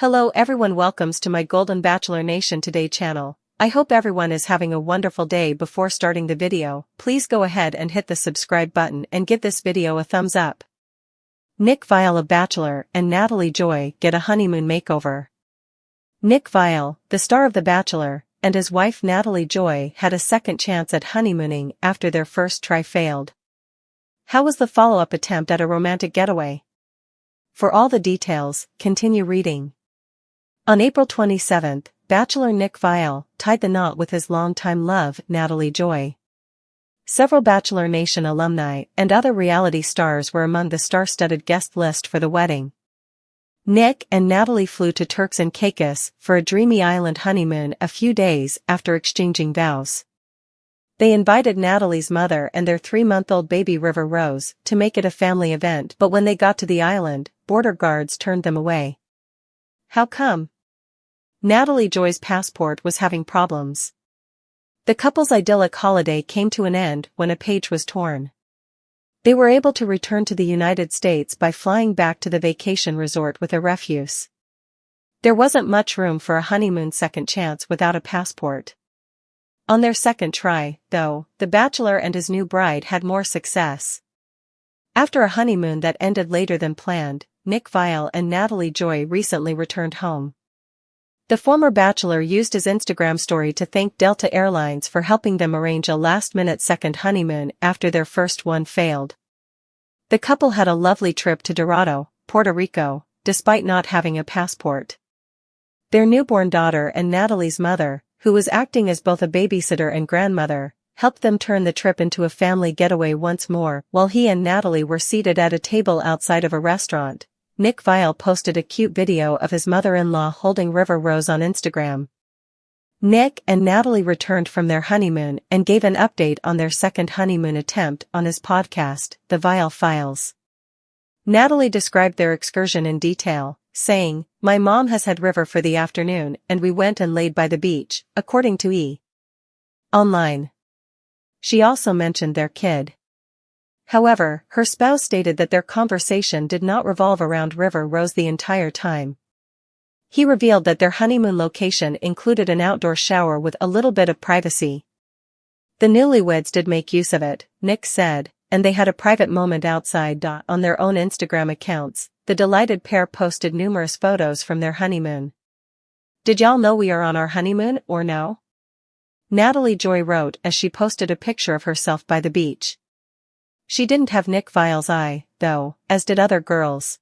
Hello everyone, welcomes to my Golden Bachelor Nation Today channel. I hope everyone is having a wonderful day. Before starting the video, please go ahead and hit the subscribe button and give this video a thumbs up. Nick Viall of Bachelor and Natalie Joy get a honeymoon makeover. Nick Viall, the star of The Bachelor, and his wife Natalie Joy had a second chance at honeymooning after their first try failed. How was the follow-up attempt at a romantic getaway? For all the details, continue reading. On April 27, Bachelor Nick Viall tied the knot with his longtime love, Natalie Joy. Several Bachelor Nation alumni and other reality stars were among the star-studded guest list for the wedding. Nick and Natalie flew to Turks and Caicos for a dreamy island honeymoon a few days after exchanging vows. They invited Natalie's mother and their 3-month-old baby River Rose to make it a family event, but when they got to the island, border guards turned them away. How come? Natalie Joy's passport was having problems. The couple's idyllic holiday came to an end when a page was torn. They were able to return to the United States by flying back to the vacation resort with a refuse. There wasn't much room for a honeymoon second chance without a passport. On their second try, though, the Bachelor and his new bride had more success. After a honeymoon that ended later than planned, Nick Viall and Natalie Joy recently returned home. The former Bachelor used his Instagram story to thank Delta Airlines for helping them arrange a last-minute second honeymoon after their first one failed. The couple had a lovely trip to Dorado, Puerto Rico, despite not having a passport. Their newborn daughter and Natalie's mother, who was acting as both a babysitter and grandmother, helped them turn the trip into a family getaway once more. While he and Natalie were seated at a table outside of a restaurant, Nick Viall posted a cute video of his mother-in-law holding River Rose on Instagram. Nick and Natalie returned from their honeymoon and gave an update on their second honeymoon attempt on his podcast, The Viall Files. Natalie described their excursion in detail, saying, "My mom has had River for the afternoon and we went and laid by the beach," according to E! Online. She also mentioned their kid. However, her spouse stated that their conversation did not revolve around River Rose the entire time. He revealed that their honeymoon location included an outdoor shower with a little bit of privacy. The newlyweds did make use of it, Nick said, and they had a private moment outside. On their own Instagram accounts, the delighted pair posted numerous photos from their honeymoon. "Did y'all know we are on our honeymoon, or no?" Natalie Joy wrote as she posted a picture of herself by the beach. She didn't have Nick Viall's eye, though, as did other girls.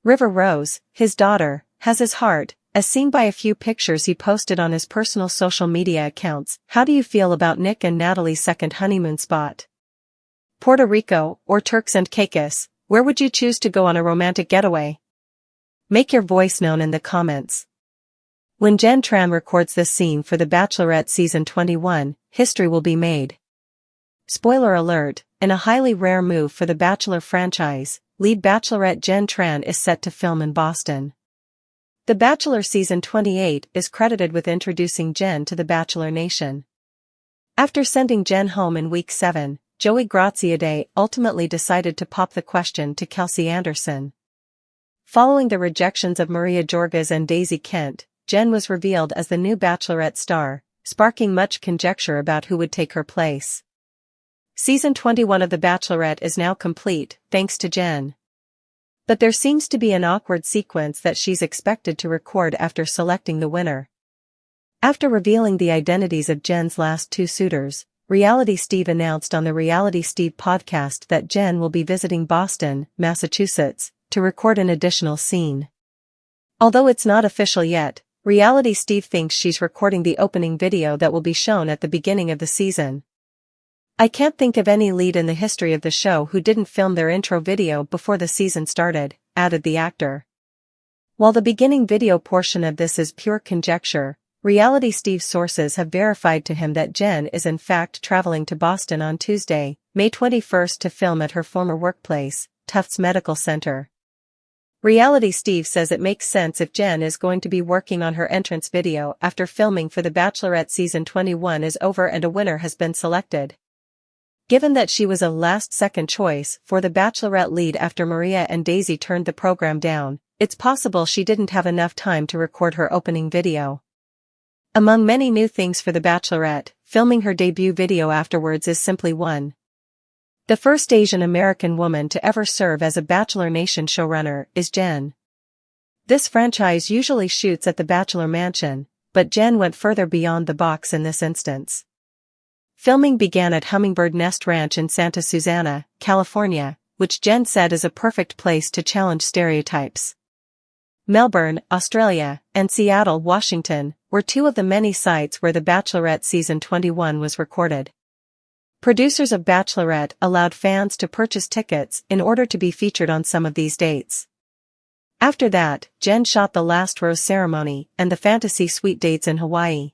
River Rose, his daughter, has his heart, as seen by a few pictures he posted on his personal social media accounts. How do you feel about Nick and Natalie's second honeymoon spot? Puerto Rico or Turks and Caicos, where would you choose to go on a romantic getaway? Make your voice known in the comments. When Jen Tran records this scene for The Bachelorette Season 21, history will be made. Spoiler alert, in a highly rare move for the Bachelor franchise, lead Bachelorette Jen Tran is set to film in Boston. The Bachelor Season 28 is credited with introducing Jen to the Bachelor Nation. After sending Jen home in Week 7, Joey Graziadei ultimately decided to pop the question to Kelsey Anderson. Following the rejections of Maria Jorges and Daisy Kent, Jen was revealed as the new Bachelorette star, sparking much conjecture about who would take her place. Season 21 of The Bachelorette is now complete, thanks to Jen. But there seems to be an awkward sequence that she's expected to record after selecting the winner. After revealing the identities of Jen's last two suitors, Reality Steve announced on the Reality Steve podcast that Jen will be visiting Boston, Massachusetts, to record an additional scene. Although it's not official yet, Reality Steve thinks she's recording the opening video that will be shown at the beginning of the season. "I can't think of any lead in the history of the show who didn't film their intro video before the season started," added the actor. While the beginning video portion of this is pure conjecture, Reality Steve's sources have verified to him that Jen is in fact traveling to Boston on Tuesday, May 21 to film at her former workplace, Tufts Medical Center. Reality Steve says it makes sense if Jen is going to be working on her entrance video after filming for The Bachelorette Season 21 is over and a winner has been selected. Given that she was a last-second choice for the Bachelorette lead after Maria and Daisy turned the program down, it's possible she didn't have enough time to record her opening video. Among many new things for The Bachelorette, filming her debut video afterwards is simply one. The first Asian American woman to ever serve as a Bachelor Nation showrunner is Jen. This franchise usually shoots at the Bachelor Mansion, but Jen went further beyond the box in this instance. Filming began at Hummingbird Nest Ranch in Santa Susana, California, which Jen said is a perfect place to challenge stereotypes. Melbourne, Australia, and Seattle, Washington, were two of the many sites where The Bachelorette Season 21 was recorded. Producers of Bachelorette allowed fans to purchase tickets in order to be featured on some of these dates. After that, Jen shot the last rose ceremony and the fantasy suite dates in Hawaii.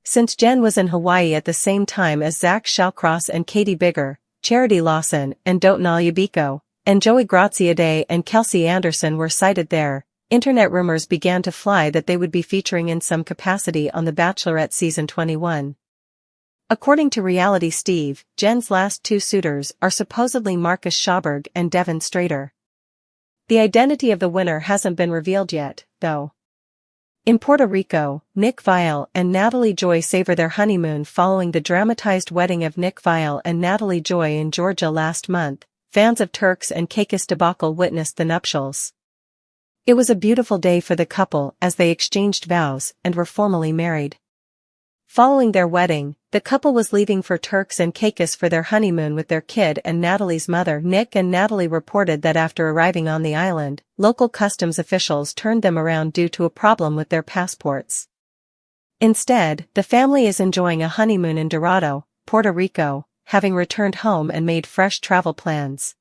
Since Jen was in Hawaii at the same time as Zach Shallcross and Katie Bigger, Charity Lawson and Dotan Alyabiko, and Joey Graziadei and Kelsey Anderson were sighted there, internet rumors began to fly that they would be featuring in some capacity on The Bachelorette Season 21. According to Reality Steve, Jen's last two suitors are supposedly Marcus Schauberg and Devin Strader. The identity of the winner hasn't been revealed yet, though. In Puerto Rico, Nick Viall and Natalie Joy savor their honeymoon following the dramatized wedding of Nick Viall and Natalie Joy in Georgia last month. Fans of Turks and Caicos debacle witnessed the nuptials. It was a beautiful day for the couple as they exchanged vows and were formally married. Following their wedding, the couple was leaving for Turks and Caicos for their honeymoon with their kid and Natalie's mother. Nick and Natalie reported that after arriving on the island, local customs officials turned them around due to a problem with their passports. Instead, the family is enjoying a honeymoon in Dorado, Puerto Rico, having returned home and made fresh travel plans.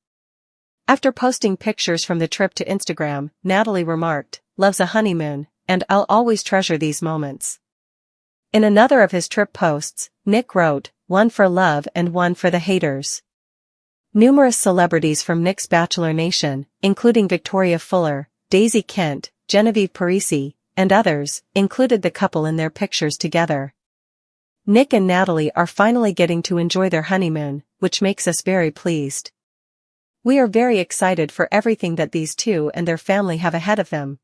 After posting pictures from the trip to Instagram, Natalie remarked, "Loves a honeymoon, and I'll always treasure these moments." In another of his trip posts, Nick wrote, "One for love and one for the haters." Numerous celebrities from Nick's Bachelor Nation, including Victoria Fuller, Daisy Kent, Genevieve Parisi, and others, included the couple in their pictures together. Nick and Natalie are finally getting to enjoy their honeymoon, which makes us very pleased. We are very excited for everything that these two and their family have ahead of them.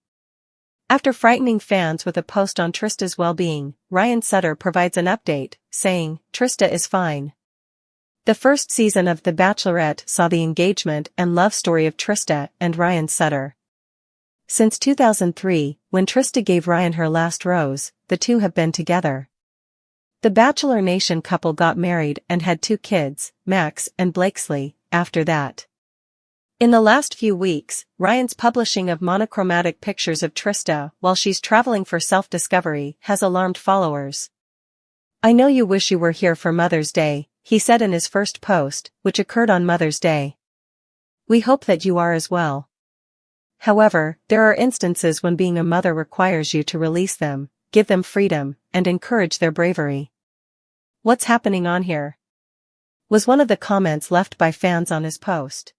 After frightening fans with a post on Trista's well-being, Ryan Sutter provides an update, saying, "Trista is fine." The first season of The Bachelorette saw the engagement and love story of Trista and Ryan Sutter. Since 2003, when Trista gave Ryan her last rose, the two have been together. The Bachelor Nation couple got married and had two kids, Max and Blakesley, after that. In the last few weeks, Ryan's publishing of monochromatic pictures of Trista while she's traveling for self-discovery has alarmed followers. "I know you wish you were here for Mother's Day," he said in his first post, which occurred on Mother's Day. "We hope that you are as well." However, there are instances when being a mother requires you to release them, give them freedom, and encourage their bravery. "What's happening on here?" was one of the comments left by fans on his post.